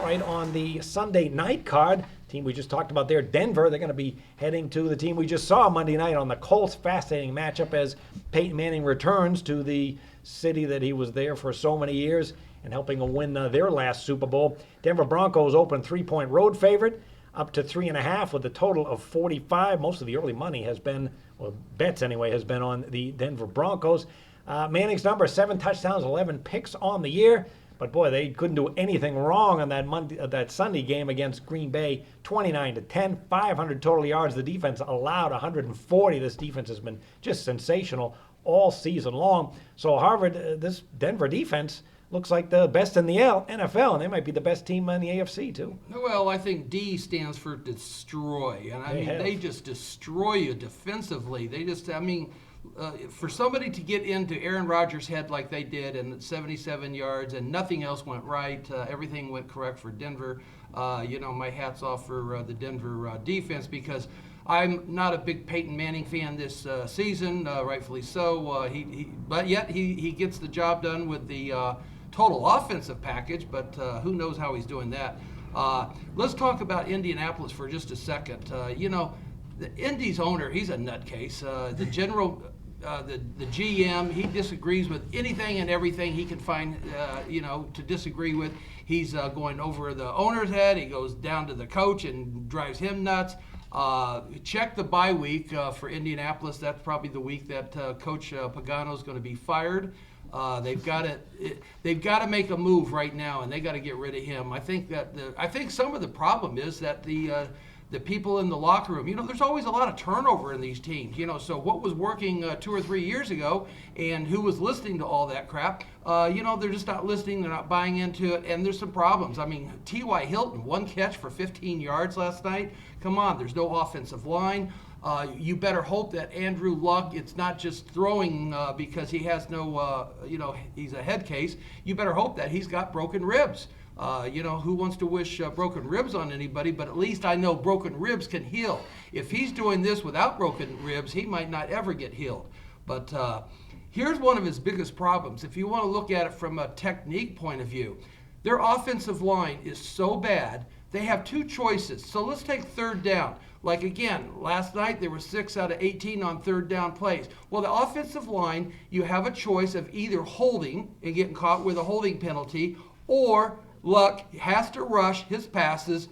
right, on the Sunday night card, team we just talked about there, Denver, they're going to be heading to the team we just saw Monday night on the Colts. Fascinating matchup as Peyton Manning returns to the city that he was there for so many years and helping them win their last Super Bowl. Denver Broncos open 3-point road favorite, up to 3.5 with a total of 45. Most of the early money has been, well, bets anyway, has been on the Denver Broncos. Manning's number, 7 touchdowns, 11 picks on the year. But boy, they couldn't do anything wrong on that Sunday game against Green Bay, 29-10, 500 total yards. The defense allowed 140. This defense has been just sensational all season long. So Harvard, this Denver defense looks like the best in the NFL, and they might be the best team in the AFC too. Well, I think D stands for destroy, and they just destroy you defensively. For somebody to get into Aaron Rodgers' head like they did and 77 yards and nothing else went right, everything went correct for Denver. My hat's off for the Denver defense, because I'm not a big Peyton Manning fan this season, rightfully so. But yet he gets the job done with the total offensive package, but who knows how he's doing that. Let's talk about Indianapolis for just a second. The Indy's owner, he's a nutcase. The general, the GM, he disagrees with anything and everything he can find, to disagree with. He's going over the owner's head. He goes down to the coach and drives him nuts. Check the bye week for Indianapolis. That's probably the week that Coach Pagano is going to be fired. They've got to make a move right now, and they got to get rid of him. I think some of the problem is that the people in the locker room, there's always a lot of turnover in these teams. So what was working 2 or 3 years ago, and who was listening to all that crap? They're just not listening. They're not buying into it, and there's some problems. I mean, T.Y. Hilton, 1 catch for 15 yards last night. Come on, there's no offensive line. You better hope that Andrew Luck, it's not just throwing because he has no, he's a head case. You better hope that he's got broken ribs. Who wants to wish broken ribs on anybody? But at least I know broken ribs can heal. If he's doing this without broken ribs, he might not ever get healed. But here's one of his biggest problems. If you want to look at it from a technique point of view, their offensive line is so bad, they have 2 choices. So let's take third down. Like again, last night there were 6 out of 18 on third down plays. Well, the offensive line, you have a choice of either holding and getting caught with a holding penalty, or Luck has to rush his passes.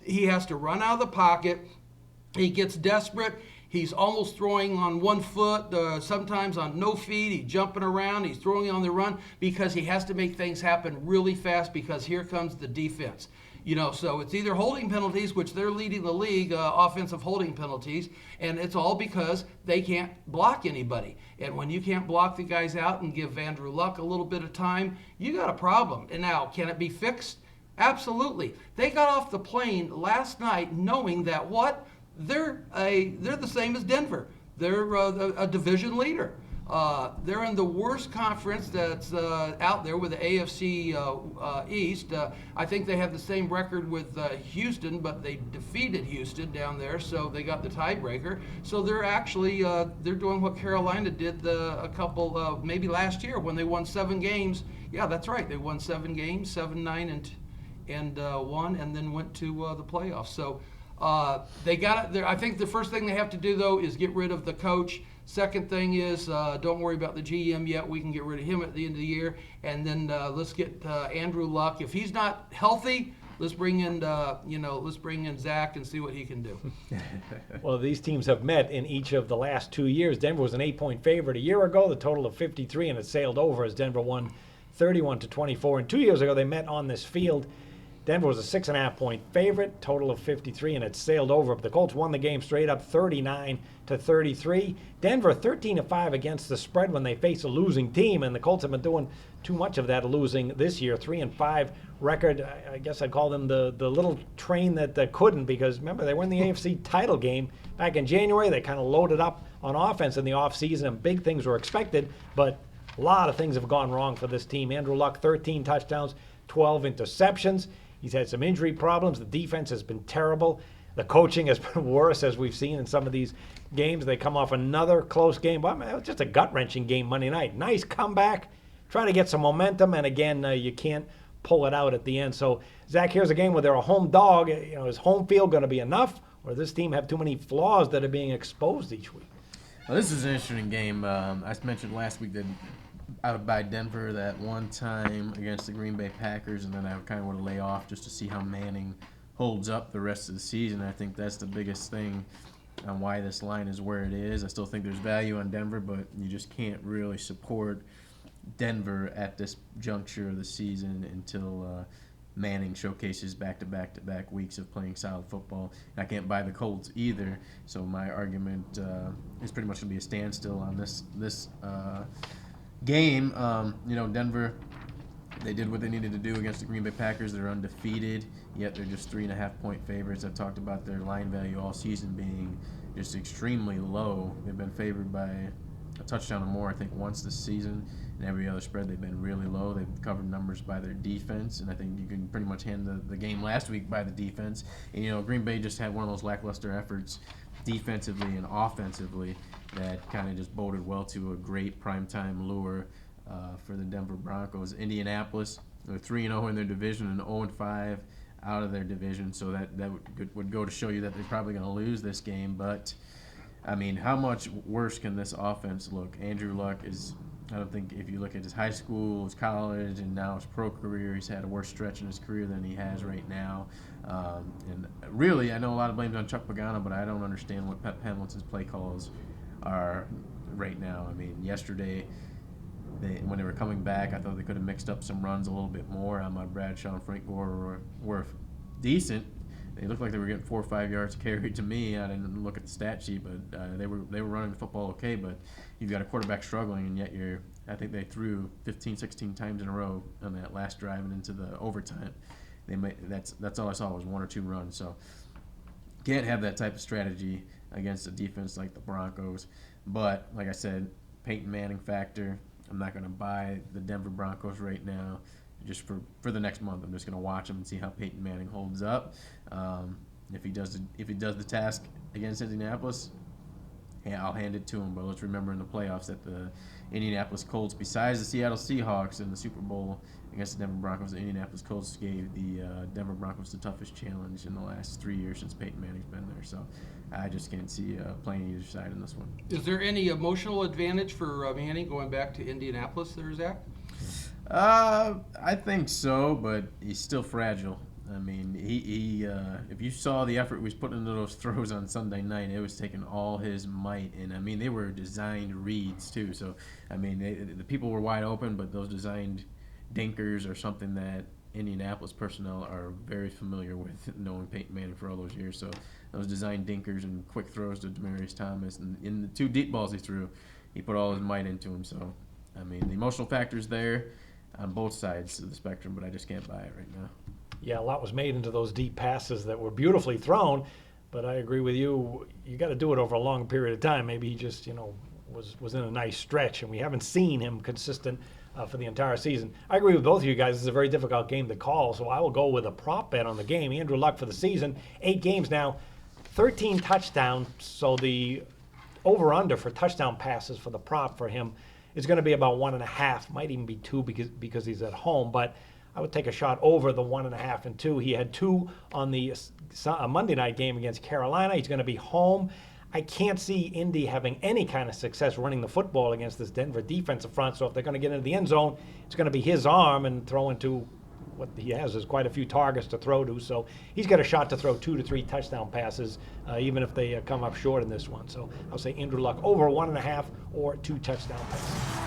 He has to run out of the pocket. He gets desperate. He's almost throwing on 1 foot, sometimes on no feet. He's jumping around. He's throwing on the run because he has to make things happen really fast, because here comes the defense. So it's either holding penalties, which they're leading the league, offensive holding penalties, and it's all because they can't block anybody. And when you can't block the guys out and give Andrew Luck a little bit of time, you got a problem. And now, can it be fixed? Absolutely. They got off the plane last night knowing that what? They're the same as Denver. They're a division leader. They're in the worst conference that's out there with the AFC East. I think they have the same record with Houston, but they defeated Houston down there, so they got the tiebreaker. So they're actually they're doing what Carolina did a couple maybe last year when they won 7 games. Yeah, that's right. They won 7 games, 7-9 and 1, and then went to the playoffs. So they got it. I think the first thing they have to do though is get rid of the coach. Second thing is, don't worry about the GM yet. We can get rid of him at the end of the year, and then let's get Andrew Luck. If he's not healthy, let's bring in, Zach and see what he can do. Well, these teams have met in each of the last 2 years. Denver was an 8-point favorite a year ago, the total of 53, and it sailed over as Denver won 31-24. And 2 years ago, they met on this field. Denver was a 6.5-point favorite, total of 53, and it sailed over. The Colts won the game straight up 39-33. Denver 13-5 against the spread when they face a losing team, and the Colts have been doing too much of that losing this year. 3-5 record. I guess I'd call them the little train that couldn't, because remember, they were in the AFC title game back in January. They kind of loaded up on offense in the offseason, and big things were expected, but a lot of things have gone wrong for this team. Andrew Luck, 13 touchdowns, 12 interceptions. He's had some injury problems. The defense has been terrible. The coaching has been worse, as we've seen in some of these games. They come off another close game. But it was just a gut-wrenching game Monday night. Nice comeback. Try to get some momentum, and again, you can't pull it out at the end. So, Zach, here's a game where they're a home dog. Is home field going to be enough, or does this team have too many flaws that are being exposed each week? Well, this is an interesting game. I mentioned last week that I would buy Denver that one time against the Green Bay Packers, and then I kind of want to lay off just to see how Manning holds up the rest of the season. I think that's the biggest thing on why this line is where it is. I still think there's value on Denver, but you just can't really support Denver at this juncture of the season until Manning showcases back-to-back weeks of playing solid football. I can't buy the Colts either, so my argument is pretty much going to be a standstill on this game. Denver, they did what they needed to do against the Green Bay Packers. They're undefeated, yet they're just 3.5-point favorites. I've talked about their line value all season being just extremely low. They've been favored by a touchdown or more, I think, once this season. And every other spread, they've been really low. They've covered numbers by their defense, and I think you can pretty much hand the game last week by the defense. And, Green Bay just had one of those lackluster efforts defensively and offensively that kind of just boded well to a great primetime lure for the Denver Broncos. Indianapolis, they're 3-0 in their division and 0-5 out of their division, so that would go to show you that they're probably going to lose this game. But, I mean, how much worse can this offense look? Andrew Luck is, I don't think if you look at his high school, his college, and now his pro career, he's had a worse stretch in his career than he has right now. And really, I know a lot of blame's on Chuck Pagano, but I don't understand what Pep Hamilton's play calls are right now. I mean, yesterday, when they were coming back, I thought they could have mixed up some runs a little bit more. Bradshaw and Frank Gore were decent. They looked like they were getting 4 or 5 yards carried to me. I didn't look at the stat sheet, but they were running the football okay. But you've got a quarterback struggling, and yet I think they threw 15, 16 times in a row on that last drive and into the overtime. That's all I saw was 1 or 2 runs. So can't have that type of strategy against a defense like the Broncos. But like I said, Peyton Manning factor. I'm not going to buy the Denver Broncos right now. Just for the next month, I'm just going to watch him and see how Peyton Manning holds up. If he does the task against Indianapolis, I'll hand it to him. But let's remember in the playoffs that the Indianapolis Colts, besides the Seattle Seahawks in the Super Bowl against the Denver Broncos, the Indianapolis Colts gave the Denver Broncos the toughest challenge in the last 3 years since Peyton Manning's been there. So I just can't see playing either side in this one. Is there any emotional advantage for Manning going back to Indianapolis there, Zach? I think so, but he's still fragile. I mean, he if you saw the effort he was putting into those throws on Sunday night, it was taking all his might. And, I mean, they were designed reads, too. So, I mean, the people were wide open, but those designed dinkers are something that Indianapolis personnel are very familiar with, knowing Peyton Manning for all those years. So, those designed dinkers and quick throws to Demaryius Thomas. And in the 2 deep balls he threw, he put all his might into them. So, I mean, the emotional factor's there on both sides of the spectrum, but I just can't buy it right now. Yeah, a lot was made into those deep passes that were beautifully thrown, but I agree with you. You got to do it over a long period of time. Maybe he just, was in a nice stretch, and we haven't seen him consistent for the entire season. I agree with both of you guys. This is a very difficult game to call, so I will go with a prop bet on the game. Andrew Luck for the season, 8 games now, 13 touchdowns, so the over-under for touchdown passes for the prop for him is going to be about 1.5, might even be 2 because he's at home, but I would take a shot over the 1.5 and 2. He had 2 on the Monday night game against Carolina. He's going to be home. I can't see Indy having any kind of success running the football against this Denver defensive front. So if they're going to get into the end zone, it's going to be his arm and throw into what he has is quite a few targets to throw to. So he's got a shot to throw 2 to 3 touchdown passes, even if they come up short in this one. So I'll say Andrew Luck over 1.5 or 2 touchdown passes.